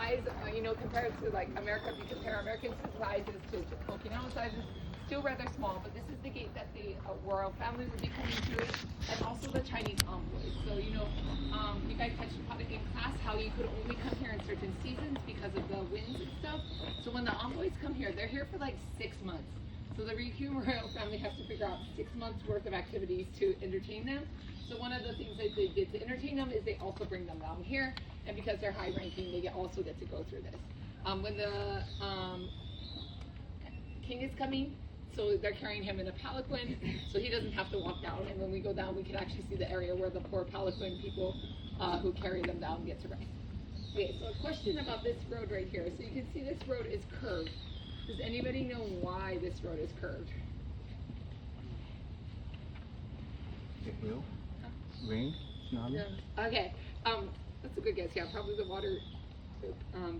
size, compared to like America, if you compare American sizes to Okinawa sizes, still rather small. But this is the gate that the royal family would be coming through, and also the Chinese envoys. So you guys touched upon it in class how you could only come here in certain seasons because of the winds and stuff. So when the envoys come here, they're here for like 6 months. So the Ryukyu royal family has to figure out 6 months worth of activities to entertain them. So one of the things that they did to entertain them is they also bring them down here, and because they're high ranking, they also get to go through this. When the king is coming, so they're carrying him in a palanquin, so he doesn't have to walk down. And when we go down, we can actually see the area where the poor palanquin people who carry them down get to rest. Okay, so a question about this road right here. So you can see this road is curved. Does anybody know why this road is curved? The hill? Rain? Tsunami? Yeah. Okay, that's a good guess. Yeah, probably the water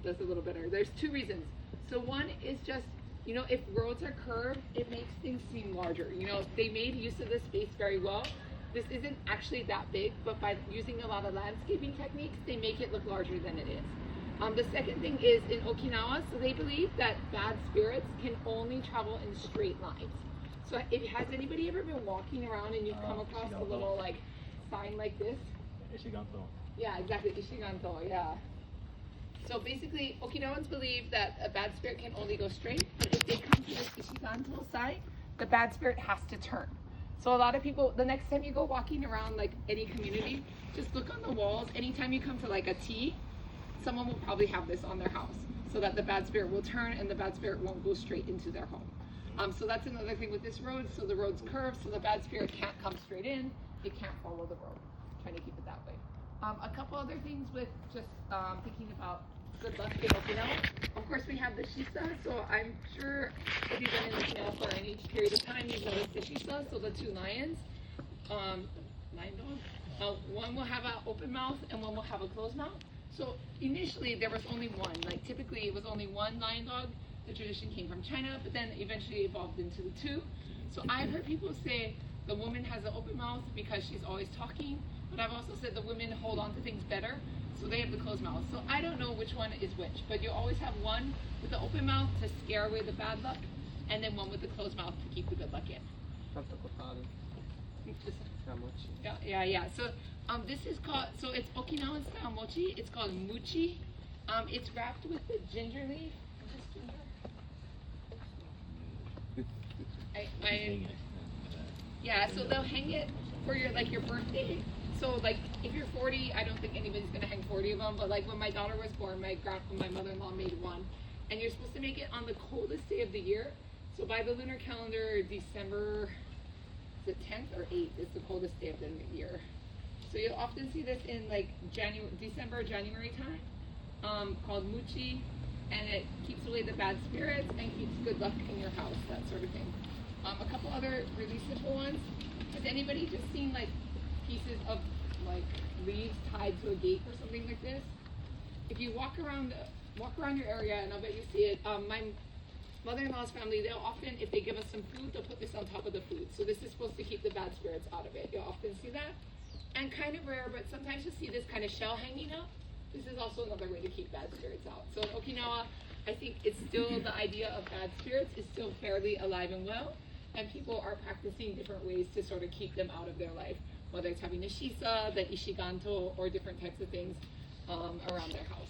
does a little better. There's two reasons. So one is just, if roads are curved, it makes things seem larger. They made use of this space very well. This isn't actually that big, but by using a lot of landscaping techniques, they make it look larger than it is. The second thing is in Okinawa, so they believe that bad spirits can only travel in straight lines. So has anybody ever been walking around and you've come across a little like sign like this? Ishiganto. Yeah, exactly, Ishiganto, yeah. So basically, Okinawans believe that a bad spirit can only go straight, but if they come to this Ishiganto side, the bad spirit has to turn. So a lot of people, the next time you go walking around like any community, just look on the walls. Anytime you come for like a tea, someone will probably have this on their house so that the bad spirit will turn and the bad spirit won't go straight into their home. So that's another thing with this road. So the road's curved, so the bad spirit can't come straight in. It can't follow the road. Trying to keep it that way. A couple other things with just thinking about good luck in Okinawa. Of course, we have the shisa. So I'm sure if you've been in Okinawa for any period of time, you've noticed the shisa. So the two lions, lion dog. One will have an open mouth and one will have a closed mouth. So initially there was only one. Like typically it was only one lion dog. The tradition came from China, but then eventually evolved into the two. So I've heard people say the woman has an open mouth because she's always talking, but I've also said the women hold on to things better, so they have the closed mouth. So I don't know which one is which, but you always have one with the open mouth to scare away the bad luck, and then one with the closed mouth to keep the good luck in. Yeah. So this is called, so it's Okinawan style mochi. It's called muchi. It's wrapped with the ginger leaf. Yeah, so they'll hang it for your birthday. So like if you're 40, I don't think anybody's gonna hang 40 of them. But like when my daughter was born, my mother-in-law made one, and you're supposed to make it on the coldest day of the year. So by the lunar calendar, December, the 10th or 8th is the coldest day of the year. So you'll often see this in like December, January time, called muchi, and it keeps away the bad spirits and keeps good luck in your house, that sort of thing. A couple other really simple ones. Has anybody just seen like pieces of like leaves tied to a gate or something like this? If you walk around your area, and I'll bet you see it. My mother-in-law's family, they'll often, if they give us some food, they'll put this on top of the food. So this is supposed to keep the bad spirits out of it. You'll often see that. And kind of rare, but sometimes you'll see this kind of shell hanging up. This is also another way to keep bad spirits out. So in Okinawa, I think it's still, the idea of bad spirits is still fairly alive and well. And people are practicing different ways to sort of keep them out of their life, whether it's having a shisa, the ishiganto, or different types of things around their house.